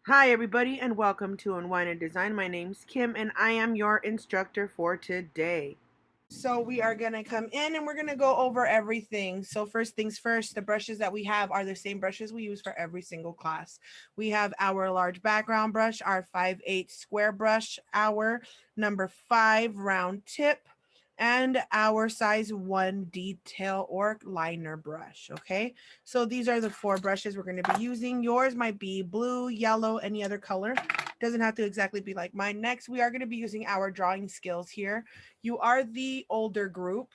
Hi, everybody, and welcome to Unwind and Design. My name's Kim, and I am your instructor for today. So, we are going to come in and we're going to go over everything. So, first things first, the brushes that we have are the same brushes we use for every single class. We have our large background brush, our 5/8 square brush, our number 5 round tip, and our size 1 detail or liner brush. Okay, so these are the 4 brushes we're going to be using. Yours might be blue, yellow, any other color. Doesn't have to exactly be like mine. Next, we are going to be using our drawing skills here. You are the older group,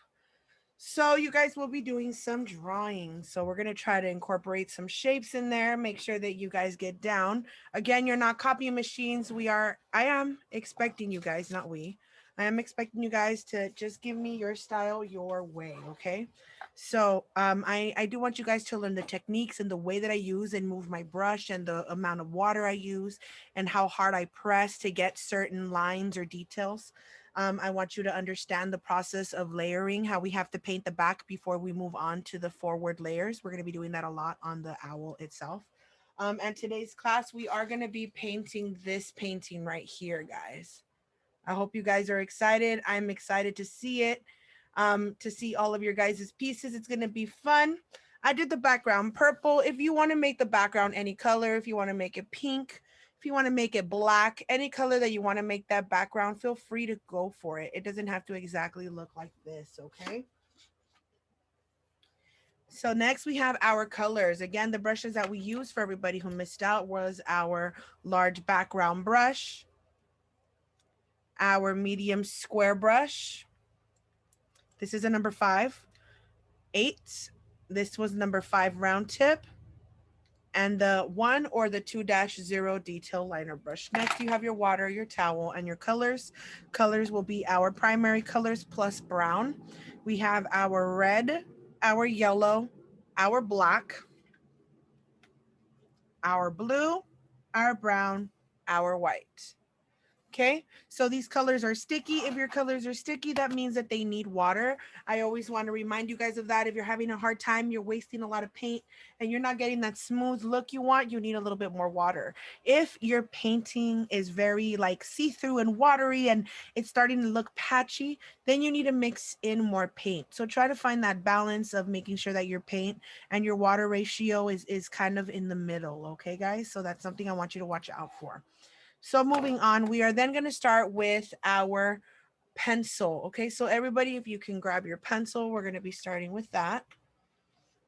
so you guys will be doing some drawing. So we're going to try to incorporate some shapes in there, make sure that you guys get down. Again, you're not copy machines. I am expecting you guys, not we. I am expecting you guys to just give me your style your way, okay? So I do want you guys to learn the techniques and the way that I use and move my brush and the amount of water I use and how hard I press to get certain lines or details. I want you to understand the process of layering, how we have to paint the back before we move on to the forward layers. We're going to be doing that a lot on the owl itself. And today's class, we are going to be painting this painting right here, guys. I hope you guys are excited. I'm excited to see it, to see all of your guys' pieces. It's going to be fun. I did the background purple. If you want to make the background any color, if you want to make it pink, if you want to make it black, any color that you want to make that background, feel free to go for it. It doesn't have to exactly look like this, okay? So next we have our colors. Again, the brushes that we used for everybody who missed out was our large background brush, our medium square brush. This is a number 5. 8. This was number 5 round tip. And the 1 or the 2-0 detail liner brush. Next, you have your water, your towel, and your colors. Colors will be our primary colors plus brown. We have our red, our yellow, our black, our blue, our brown, our white. Okay, so these colors are sticky. If your colors are sticky, that means that they need water. I always want to remind you guys of that. If you're having a hard time, you're wasting a lot of paint and you're not getting that smooth look you want, you need a little bit more water. If your painting is very like see-through and watery and it's starting to look patchy, then you need to mix in more paint. So try to find that balance of making sure that your paint and your water ratio is kind of in the middle. Okay, guys? So that's something I want you to watch out for. So moving on, we are then going to start with our pencil. Okay, so everybody, if you can grab your pencil, we're going to be starting with that.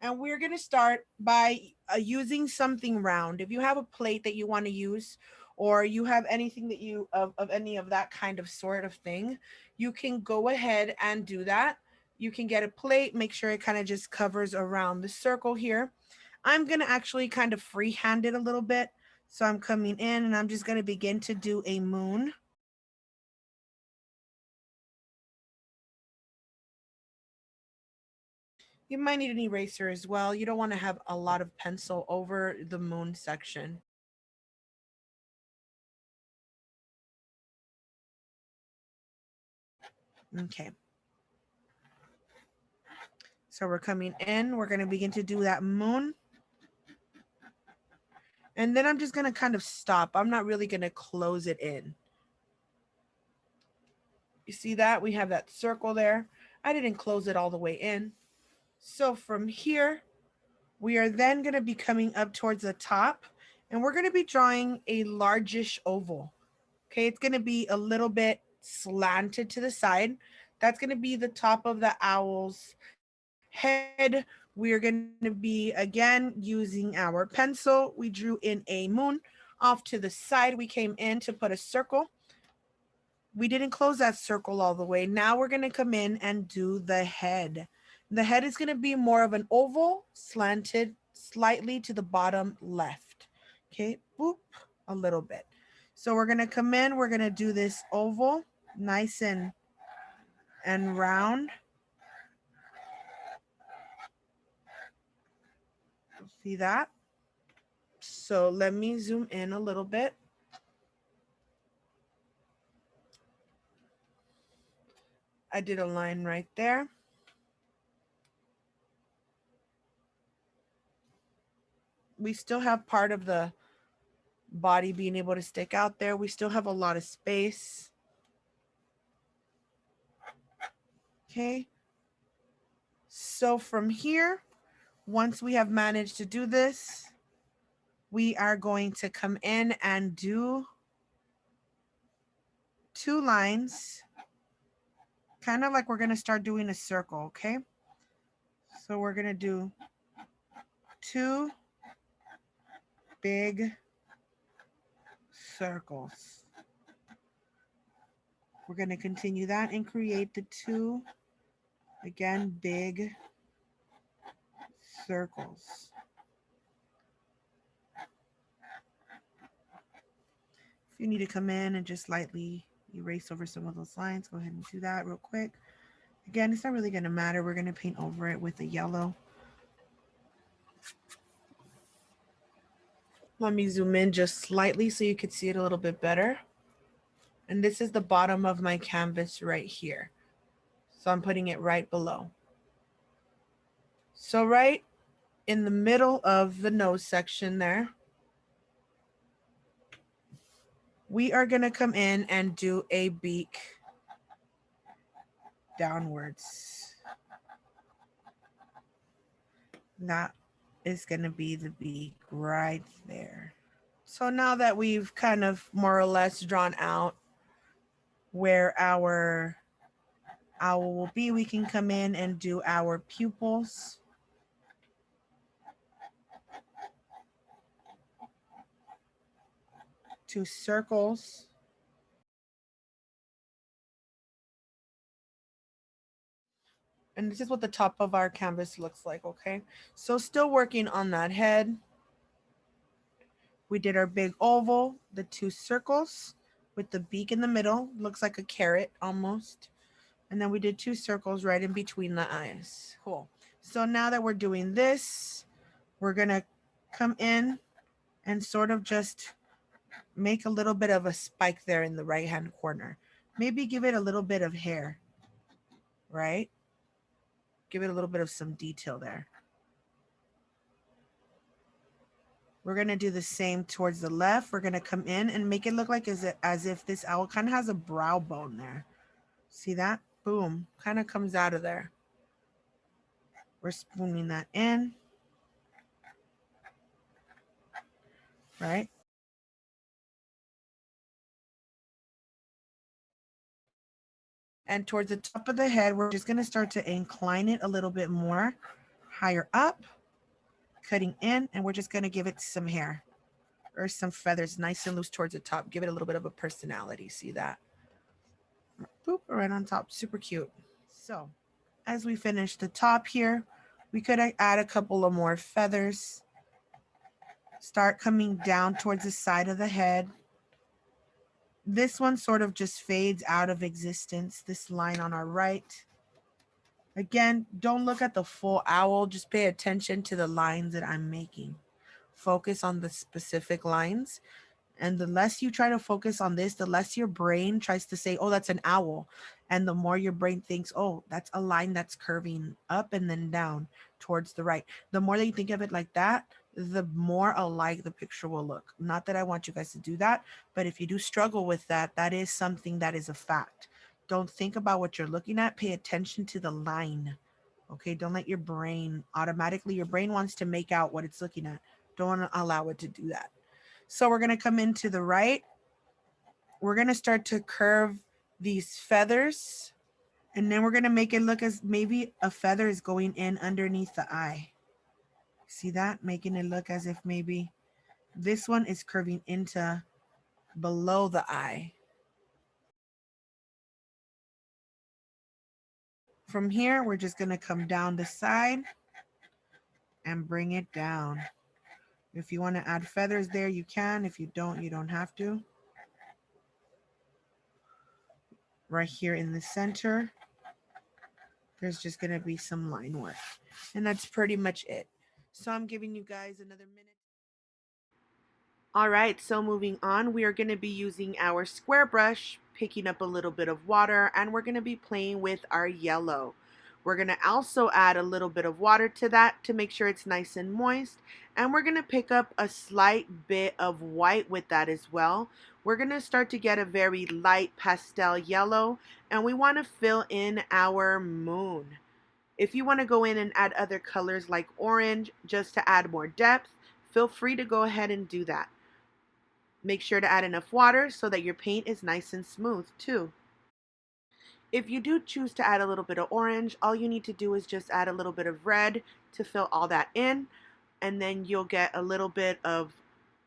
And we're going to start by using something round. If you have a plate that you want to use, or you have anything that of any of that kind of sort of thing, you can go ahead and do that. You can get a plate, make sure it kind of just covers around the circle here. I'm going to actually kind of freehand it a little bit. So I'm coming in and I'm just going to begin to do a moon. You might need an eraser as well. You don't want to have a lot of pencil over the moon section. Okay. So we're coming in. We're going to begin to do that moon. And then I'm just going to kind of stop. I'm not really going to close it in. You see that? We have that circle there. I didn't close it all the way in. So from here, we are then going to be coming up towards the top. And we're going to be drawing a largish oval. Okay, it's going to be a little bit slanted to the side. That's going to be the top of the owl's head. We are going to be again using our pencil. We drew in a moon. Off to the side, we came in to put a circle. We didn't close that circle all the way. Now we're going to come in and do the head. The head is going to be more of an oval, slanted slightly to the bottom left. Okay, boop, a little bit. So we're going to come in, we're going to do this oval, nice and round. See that? So let me zoom in a little bit. I did a line right there. We still have part of the body being able to stick out there. We still have a lot of space. Okay. So from here, once we have managed to do this, we are going to come in and do 2 lines, kind of like we're going to start doing a circle, okay? So we're going to do 2 big circles. We're going to continue that and create the 2, again, big circles. If you need to come in and just lightly erase over some of those lines, go ahead and do that real quick. Again, it's not really going to matter. We're going to paint over it with a yellow. Let me zoom in just slightly so you can see it a little bit better. And this is the bottom of my canvas right here. So I'm putting it right below. So right in the middle of the nose section there, we are going to come in and do a beak downwards. That is going to be the beak right there. So now that we've kind of more or less drawn out where our owl will be, we can come in and do our pupils. Two circles. And this is what the top of our canvas looks like, okay? So still working on that head. We did our big oval, the 2 circles with the beak in the middle. Looks like a carrot almost. And then we did 2 circles right in between the eyes. Cool. So now that we're doing this, we're gonna come in and sort of just make a little bit of a spike there in the right-hand corner. Maybe give it a little bit of hair, right? Give it a little bit of some detail there. We're going to do the same towards the left. We're going to come in and make it look like as if this owl kind of has a brow bone there. See that? Boom. Kind of comes out of there. We're spooning that in. Right? And towards the top of the head, we're just going to start to incline it a little bit more, higher up, cutting in, and we're just going to give it some hair or some feathers, nice and loose towards the top. Give it a little bit of a personality. See that? Boop, right on top. Super cute. So as we finish the top here, we could add a couple of more feathers. Start coming down towards the side of the head. This one sort of just fades out of existence, this line on our right. Again, don't look at the full owl, just pay attention to the lines that I'm making. Focus on the specific lines. And the less you try to focus on this, the less your brain tries to say, oh, that's an owl. And the more your brain thinks, oh, that's a line that's curving up and then down towards the right. The more that you think of it like that, the more alike the picture will look. Not that I want you guys to do that, but if you do struggle with that, that is something that is a fact. Don't think about what you're looking at. Pay attention to the line. Okay, don't let your brain your brain wants to make out what it's looking at. Don't allow it to do that. So we're going to come into the right. We're going to start to curve these feathers. And then we're going to make it look as maybe a feather is going in underneath the eye. See that? Making it look as if maybe this one is curving into below the eye. From here, we're just going to come down the side and bring it down. If you want to add feathers there, you can. If you don't, you don't have to. Right here in the center, there's just going to be some line work. And that's pretty much it. So I'm giving you guys another minute. All right, so moving on, we are going to be using our square brush, picking up a little bit of water, and we're going to be playing with our yellow. We're going to also add a little bit of water to that to make sure it's nice and moist. And we're going to pick up a slight bit of white with that as well. We're going to start to get a very light pastel yellow, and we want to fill in our moon. If you want to go in and add other colors like orange just to add more depth, feel free to go ahead and do that. Make sure to add enough water so that your paint is nice and smooth too. If you do choose to add a little bit of orange, all you need to do is just add a little bit of red to fill all that in, and then you'll get a little bit of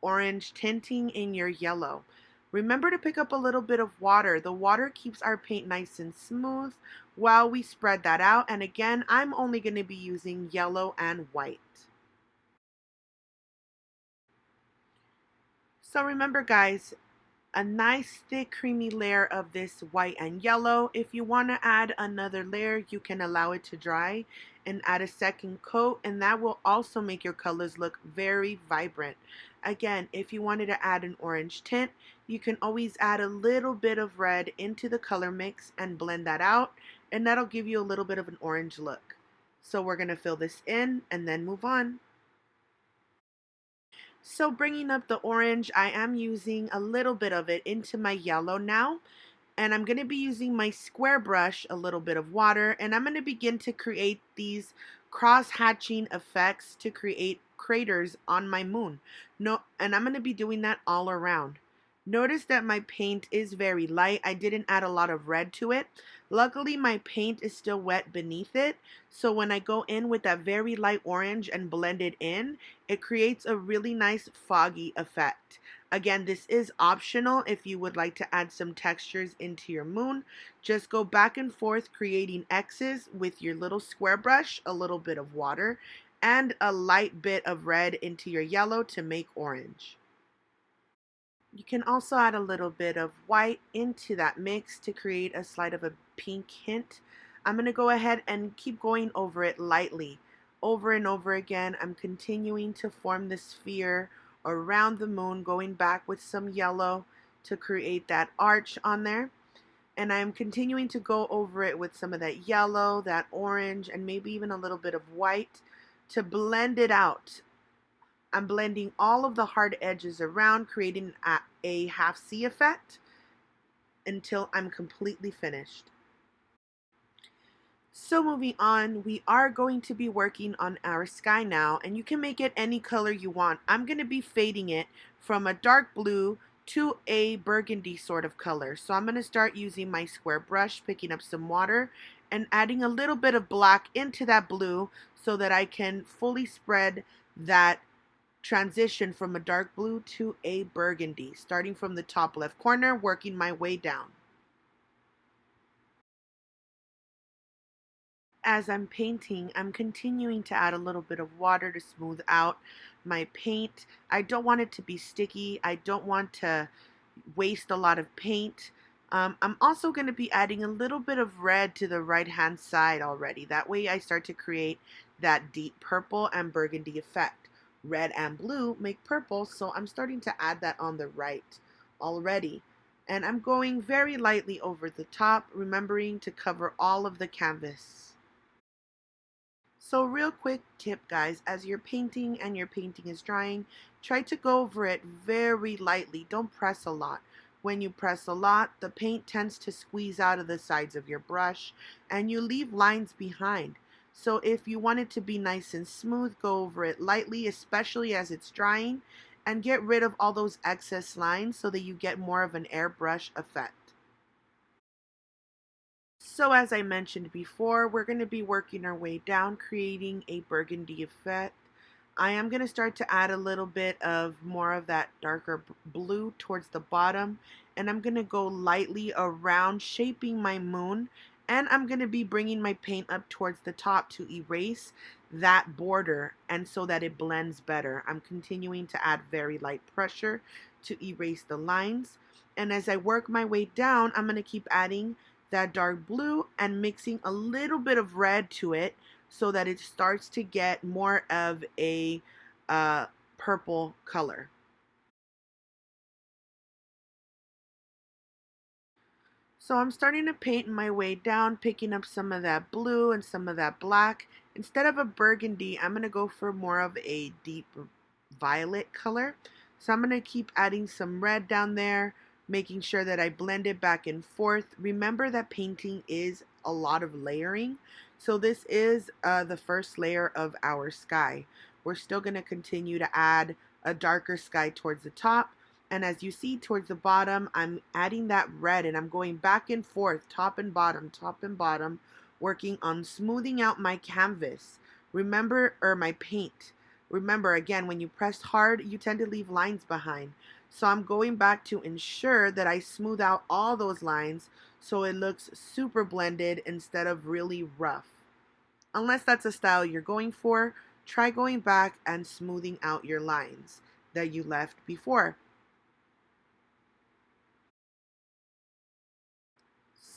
orange tinting in your yellow. Remember to pick up a little bit of water. The water keeps our paint nice and smooth while we spread that out. And again, I'm only going to be using yellow and white. So remember guys, a nice thick creamy layer of this white and yellow. If you want to add another layer, you can allow it to dry and add a second coat, and that will also make your colors look very vibrant. Again, if you wanted to add an orange tint, you can always add a little bit of red into the color mix and blend that out, and that'll give you a little bit of an orange look. So we're going to fill this in and then move on. So bringing up the orange, I am using a little bit of it into my yellow now. And I'm going to be using my square brush, a little bit of water, and I'm going to begin to create these cross-hatching effects to create craters on my moon. And I'm going to be doing that all around. Notice that my paint is very light. I didn't add a lot of red to it. Luckily, my paint is still wet beneath it, so when I go in with that very light orange and blend it in, it creates a really nice foggy effect. Again, this is optional if you would like to add some textures into your moon. Just go back and forth creating X's with your little square brush, a little bit of water, and a light bit of red into your yellow to make orange. You can also add a little bit of white into that mix to create a slight of a pink hint. I'm going to go ahead and keep going over it lightly. Over and over again, I'm continuing to form the sphere around the moon, going back with some yellow to create that arch on there. And I'm continuing to go over it with some of that yellow, that orange, and maybe even a little bit of white to blend it out. I'm blending all of the hard edges around, creating a half C effect until I'm completely finished. So moving on, we are going to be working on our sky now, and you can make it any color you want. I'm going to be fading it from a dark blue to a burgundy sort of color. So I'm going to start using my square brush, picking up some water, and adding a little bit of black into that blue so that I can fully spread that transition from a dark blue to a burgundy, starting from the top left corner, working my way down. As I'm painting, I'm continuing to add a little bit of water to smooth out my paint. I don't want it to be sticky. I don't want to waste a lot of paint. I'm also going to be adding a little bit of red to the right hand side already. That way I start to create that deep purple and burgundy effect. Red and blue make purple, so I'm starting to add that on the right already. And I'm going very lightly over the top, remembering to cover all of the canvas. So real quick tip guys, as you're painting and your painting is drying, try to go over it very lightly. Don't press a lot. When you press a lot, the paint tends to squeeze out of the sides of your brush and you leave lines behind. So if you want it to be nice and smooth, go over it lightly, especially as it's drying, and get rid of all those excess lines so that you get more of an airbrush effect. So as I mentioned before, we're going to be working our way down, creating a burgundy effect. I am going to start to add a little bit of more of that darker blue towards the bottom, and I'm going to go lightly around shaping my moon, and I'm going to be bringing my paint up towards the top to erase that border and so that it blends better. I'm continuing to add very light pressure to erase the lines, and as I work my way down, I'm going to keep adding that dark blue and mixing a little bit of red to it so that it starts to get more of a purple color. So I'm starting to paint my way down, picking up some of that blue and some of that black. Instead of a burgundy, I'm going to go for more of a deep violet color. So I'm going to keep adding some red down there, making sure that I blend it back and forth. Remember that painting is a lot of layering. So this is the first layer of our sky. We're still going to continue to add a darker sky towards the top. And as you see towards the bottom, I'm adding that red and I'm going back and forth, top and bottom, working on smoothing out my canvas. Remember, or my paint. Remember, again, when you press hard, you tend to leave lines behind. So I'm going back to ensure that I smooth out all those lines so it looks super blended instead of really rough. Unless that's a style you're going for, try going back and smoothing out your lines that you left before.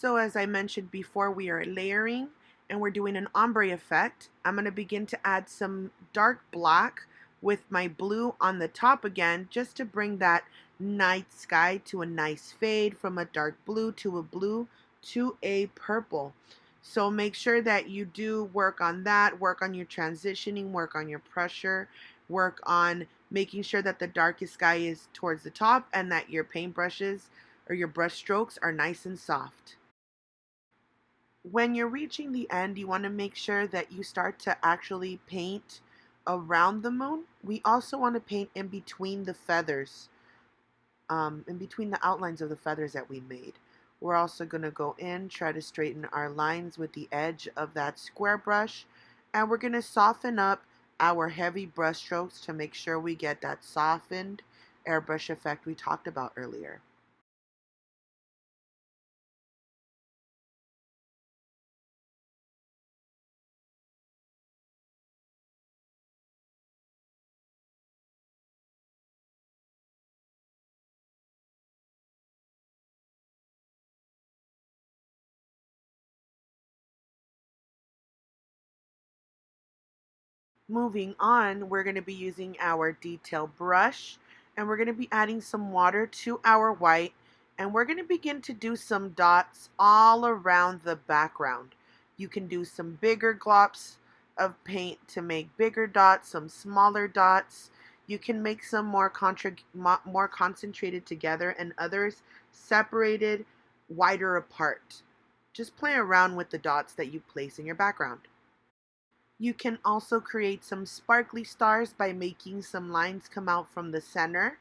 So as I mentioned before, we are layering and we're doing an ombre effect. I'm going to begin to add some dark black with my blue on the top again, just to bring that night sky to a nice fade from a dark blue to a purple. So make sure that you do work on that, work on your transitioning, work on your pressure, work on making sure that the darkest sky is towards the top and that your paintbrushes or your brush strokes are nice and soft. When you're reaching the end, you want to make sure that you start to actually paint around the moon. We also want to paint in between the feathers, in between the outlines of the feathers that we made. We're also going to go in, try to straighten our lines with the edge of that square brush, and we're going to soften up our heavy brush strokes to make sure we get that softened airbrush effect we talked about earlier. Moving on, we're going to be using our detail brush and we're going to be adding some water to our white, and we're going to begin to do some dots all around the background. You can do some bigger glops of paint to make bigger dots, some smaller dots. You can make some more concentrated together and others separated wider apart. Just play around with the dots that you place in your background. You can also create some sparkly stars by making some lines come out from the center,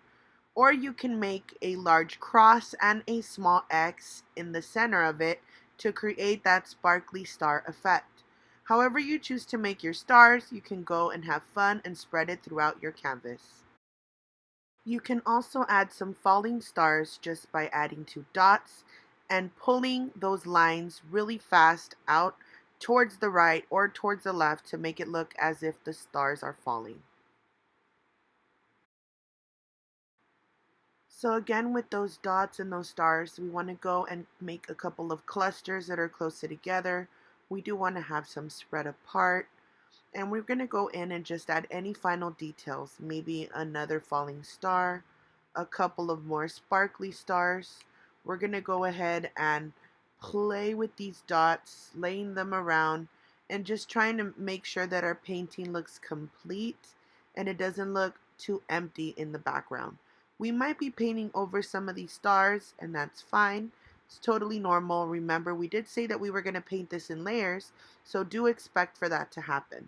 or you can make a large cross and a small X in the center of it to create that sparkly star effect. However you choose to make your stars, you can go and have fun and spread it throughout your canvas. You can also add some falling stars just by adding two dots and pulling those lines really fast out towards the right or towards the left to make it look as if the stars are falling. So again, with those dots and those stars, we want to go and make a couple of clusters that are closer together. We do want to have some spread apart. And we're going to go in and just add any final details, maybe another falling star, a couple of more sparkly stars. We're going to go ahead and play with these dots, laying them around, and just trying to make sure that our painting looks complete and it doesn't look too empty in the background. We might be painting over some of these stars, and that's fine. It's totally normal. Remember, we did say that we were going to paint this in layers, so do expect for that to happen.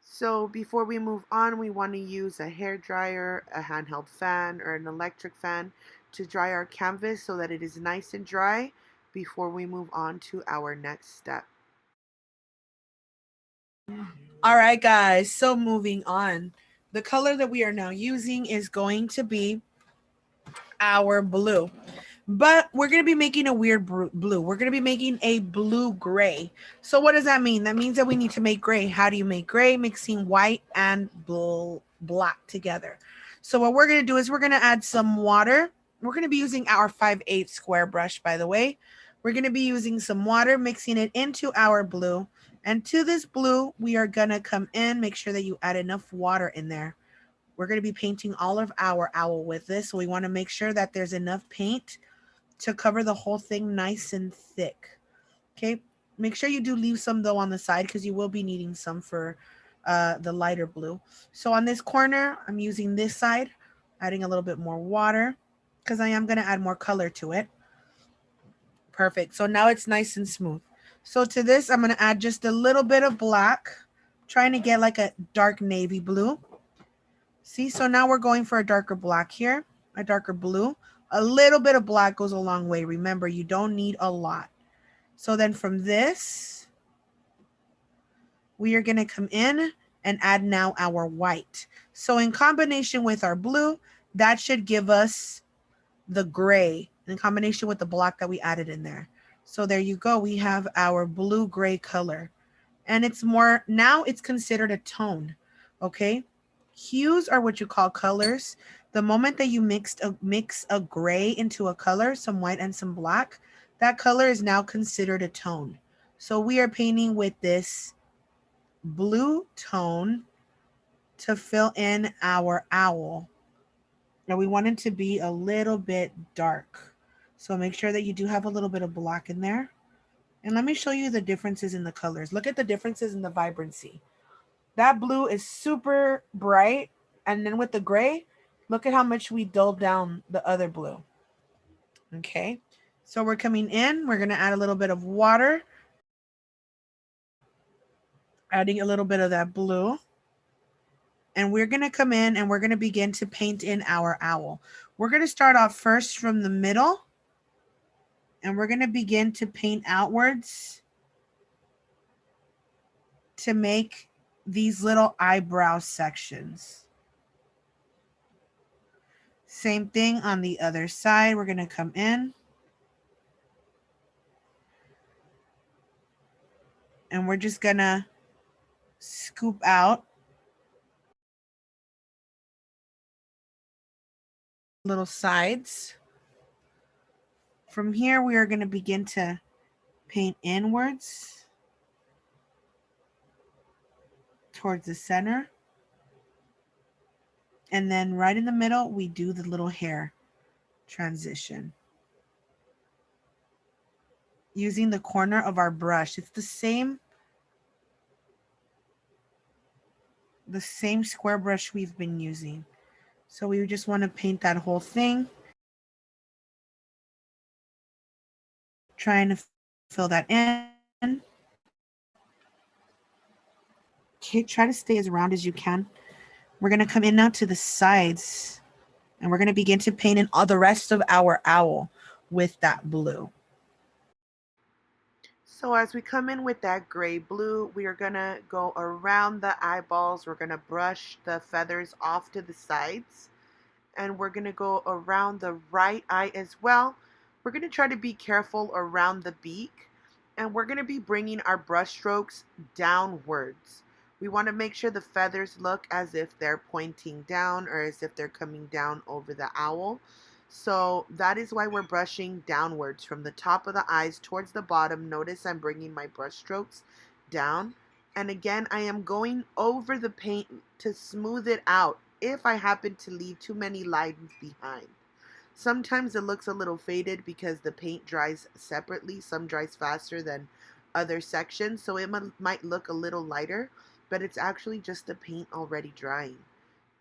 So before we move on, we want to use a hair dryer, a handheld fan, or an electric fan to dry our canvas so that it is nice and dry before we move on to our next step. All right, guys, so moving on. The color that we are now using is going to be our blue. But we're going to be making a weird blue. We're going to be making a blue gray. So what does that mean? That means that we need to make gray. How do you make gray? Mixing white and black together. So what we're going to do is we're going to add some water. We're going to be using our 5/8 square brush, by the way. We're going to be using some water, mixing it into our blue. And to this blue, we are going to come in, make sure that you add enough water in there. We're going to be painting all of our owl with this. So we want to make sure that there's enough paint to cover the whole thing nice and thick. Okay, make sure you do leave some though on the side because you will be needing some for the lighter blue. So on this corner, I'm using this side, adding a little bit more water because I am going to add more color to it. Perfect. So now it's nice and smooth. So to this, I'm going to add just a little bit of black, trying to get like a dark navy blue. See, so now we're going for a darker black here, a darker blue. A little bit of black goes a long way. Remember, you don't need a lot. So then from this, we are going to come in and add now our white. So in combination with our blue, that should give us the gray in combination with the black that we added in there. So there you go. We have our blue gray color. And it's more, now it's considered a tone. Okay. Hues are what you call colors. The moment that you mix a gray into a color, some white and some black, that color is now considered a tone. So we are painting with this blue tone to fill in our owl. Now we want it to be a little bit dark. So make sure that you do have a little bit of black in there. And let me show you the differences in the colors. Look at the differences in the vibrancy. That blue is super bright. And then with the gray, look at how much we dulled down the other blue. Okay. So we're coming in. We're going to add a little bit of water. Adding a little bit of that blue. And we're going to come in and we're going to begin to paint in our owl. We're going to start off first from the middle. And we're going to begin to paint outwards to make these little eyebrow sections. Same thing on the other side. We're going to come in. And we're just going to scoop out little sides. From here, we are going to begin to paint inwards towards the center. And then right in the middle, we do the little hair transition. Using the corner of our brush. It's the same square brush we've been using. So we just want to paint that whole thing. Trying to fill that in. Okay, try to stay as round as you can. We're going to come in now to the sides. And we're going to begin to paint in all the rest of our owl with that blue. So as we come in with that gray blue, we are going to go around the eyeballs. We're going to brush the feathers off to the sides. And we're going to go around the right eye as well. We're going to try to be careful around the beak. And we're going to be bringing our brush strokes downwards. We want to make sure the feathers look as if they're pointing down or as if they're coming down over the owl. So that is why we're brushing downwards from the top of the eyes towards the bottom. Notice I'm bringing my brush strokes down. And again, I am going over the paint to smooth it out if I happen to leave too many lines behind. Sometimes it looks a little faded because the paint dries separately. Some dries faster than other sections, so it might look a little lighter, but it's actually just the paint already drying.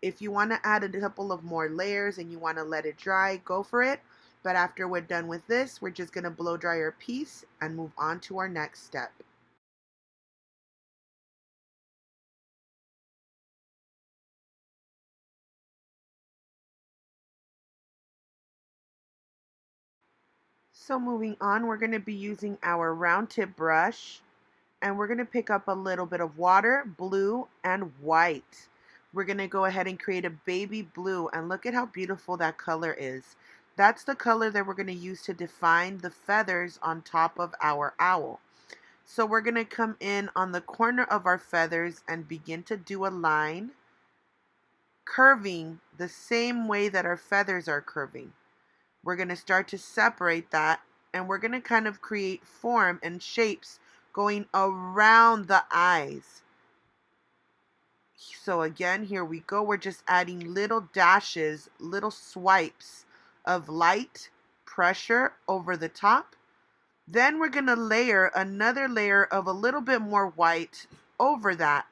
If you want to add a couple of more layers and you want to let it dry, go for it. But after we're done with this, we're just going to blow dry our piece and move on to our next step. So moving on, we're going to be using our round tip brush and we're going to pick up a little bit of water, blue, and white. We're going to go ahead and create a baby blue, and look at how beautiful that color is. That's the color that we're going to use to define the feathers on top of our owl. So we're going to come in on the corner of our feathers and begin to do a line, curving the same way that our feathers are curving. We're going to start to separate that, and we're going to kind of create form and shapes going around the eyes. So again, here we go. We're just adding little dashes, little swipes of light pressure over the top. Then we're going to layer another layer of a little bit more white over that.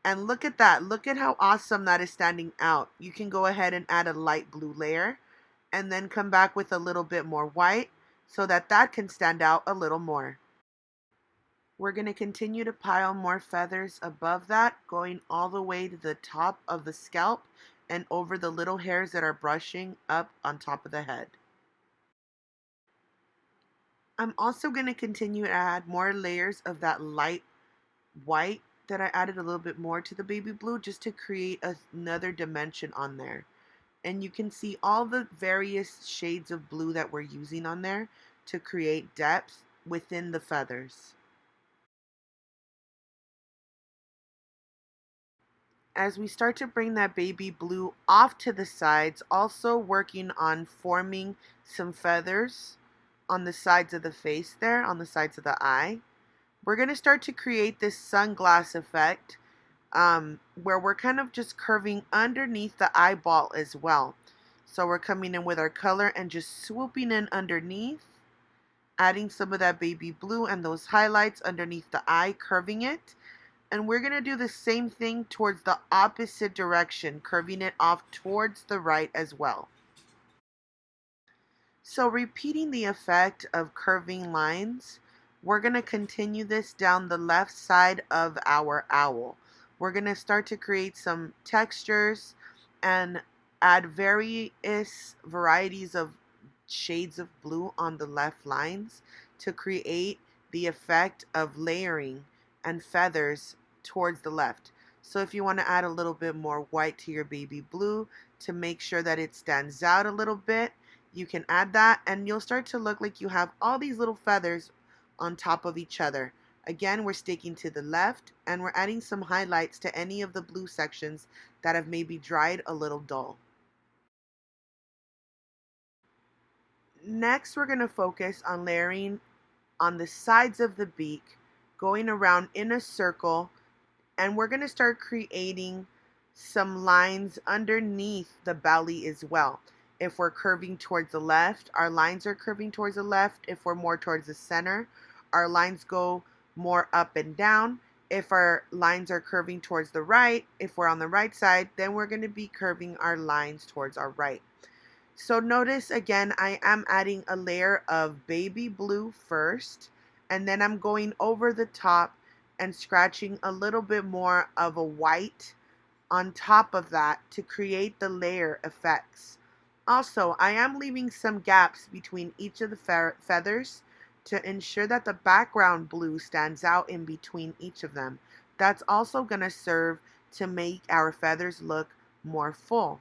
And look at that. Look at how awesome that is standing out. You can go ahead and add a light blue layer and then come back with a little bit more white so that that can stand out a little more. We're going to continue to pile more feathers above that, going all the way to the top of the scalp and over the little hairs that are brushing up on top of the head. I'm also going to continue to add more layers of that light white that I added a little bit more to the baby blue just to create another dimension on there. And you can see all the various shades of blue that we're using on there to create depth within the feathers. As we start to bring that baby blue off to the sides, also working on forming some feathers on the sides of the face there, on the sides of the eye, we're going to start to create this sunglass effect where we're kind of just curving underneath the eyeball as well. So we're coming in with our color and just swooping in underneath, adding some of that baby blue and those highlights underneath the eye, curving it. And we're going to do the same thing towards the opposite direction, curving it off towards the right as well. So repeating the effect of curving lines, we're going to continue this down the left side of our owl. We're going to start to create some textures and add various varieties of shades of blue on the left lines to create the effect of layering and feathers towards the left. So if you want to add a little bit more white to your baby blue to make sure that it stands out a little bit, you can add that and you'll start to look like you have all these little feathers on top of each other. Again, we're sticking to the left and we're adding some highlights to any of the blue sections that have maybe dried a little dull. Next, we're going to focus on layering on the sides of the beak, going around in a circle, and we're going to start creating some lines underneath the belly as well. If we're curving towards the left, our lines are curving towards the left. If we're more towards the center, our lines go more up and down. If our lines are curving towards the right, if we're on the right side, then we're going to be curving our lines towards our right. So notice again, I am adding a layer of baby blue first, and then I'm going over the top and scratching a little bit more of a white on top of that to create the layer effects. Also, I am leaving some gaps between each of the feathers to ensure that the background blue stands out in between each of them. That's also going to serve to make our feathers look more full.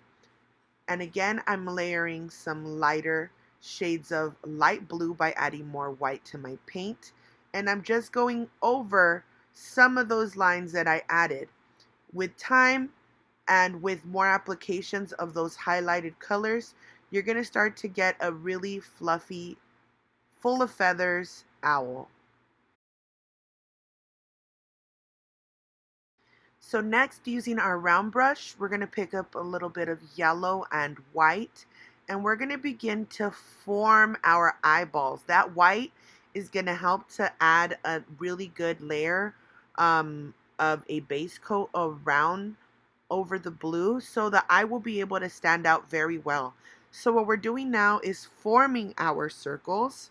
And again, I'm layering some lighter shades of light blue by adding more white to my paint. And I'm just going over some of those lines that I added. With time and with more applications of those highlighted colors, you're going to start to get a really fluffy, full of feathers owl. So next, using our round brush, we're going to pick up a little bit of yellow and white, and we're going to begin to form our eyeballs. That white is going to help to add a really good layer of a base coat around over the blue so the eye will be able to stand out very well. So what we're doing now is forming our circles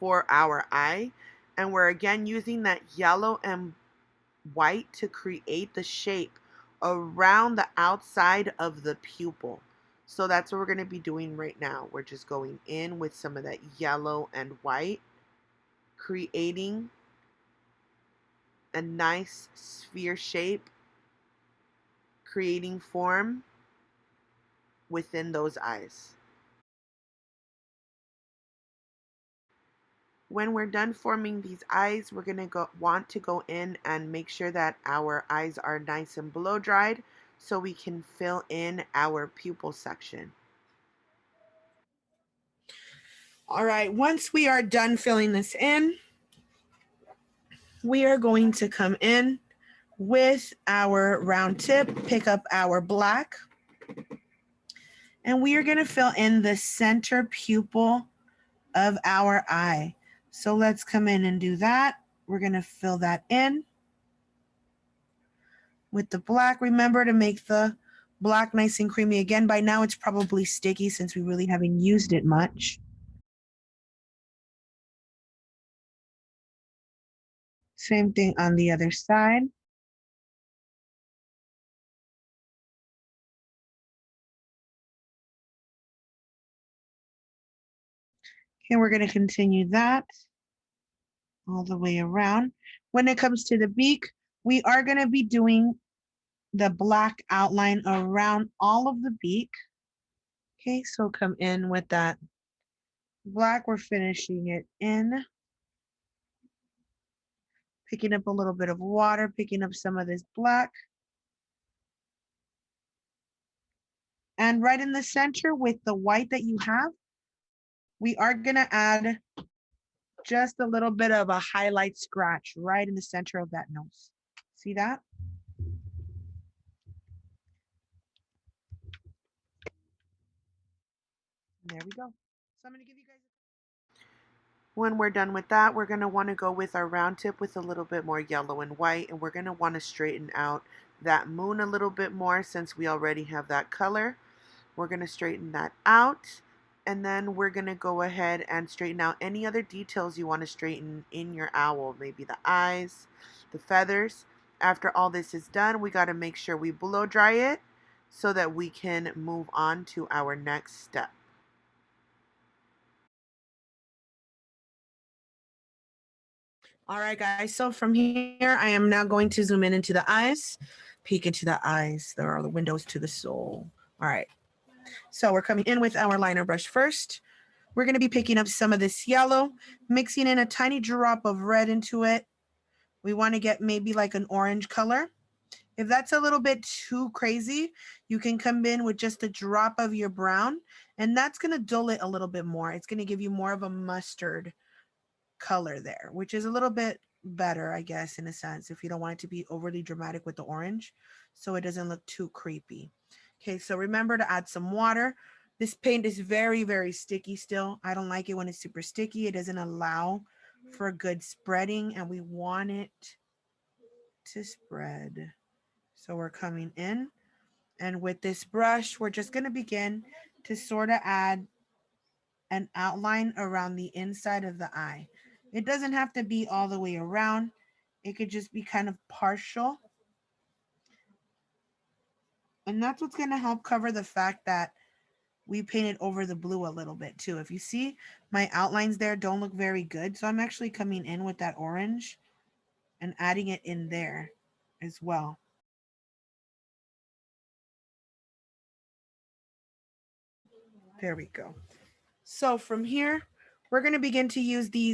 for our eye, and we're again using that yellow and white to create the shape around the outside of the pupil. So that's what we're going to be doing right now. We're just going in with some of that yellow and white, creating a nice sphere shape, creating form within those eyes. When we're done forming these eyes, we're going to want to go in and make sure that our eyes are nice and blow dried so we can fill in our pupil section. All right, once we are done filling this in, we are going to come in with our round tip, pick up our black, And we are going to fill in the center pupil of our eye. So let's come in and do that. We're going to fill that in with the black. Remember to make the black nice and creamy. Again, by now it's probably sticky since we really haven't used it much. Same thing on the other side. Okay, we're going to continue that all the way around. When it comes to the beak, we are going to be doing the black outline around all of the beak. Okay, so come in with that black. We're finishing it in. Picking up a little bit of water, picking up some of this black. And right in the center with the white that you have, we are going to add just a little bit of a highlight scratch right in the center of that nose. See that? There we go. So I'm going to give you guys. When we're done with that, we're going to want to go with our round tip with a little bit more yellow and white, and we're going to want to straighten out that moon a little bit more since we already have that color. We're going to straighten that out, and then we're going to go ahead and straighten out any other details you want to straighten in your owl, maybe the eyes, the feathers. After all this is done, we got to make sure we blow dry it so that we can move on to our next step. All right, guys, so from here, I am now going to zoom in into the eyes, peek into the eyes. There are the windows to the soul. All right, so we're coming in with our liner brush first. We're going to be picking up some of this yellow, mixing in a tiny drop of red into it. We want to get maybe like an orange color. If that's a little bit too crazy, you can come in with just a drop of your brown, and that's going to dull it a little bit more. It's going to give you more of a mustard color there, which is a little bit better, I guess, in a sense, if you don't want it to be overly dramatic with the orange, so it doesn't look too creepy. Okay, so remember to add some water. This paint is very, very sticky still. I don't like it when it's super sticky. It doesn't allow for good spreading, and we want it to spread. So we're coming in, and with this brush, we're just going to begin to sort of add an outline around the inside of the eye. It doesn't have to be all the way around. It could just be kind of partial. And that's what's going to help cover the fact that we painted over the blue a little bit too. If you see, my outlines there don't look very good. So I'm actually coming in with that orange and adding it in there as well. There we go. So from here, we're going to begin to use these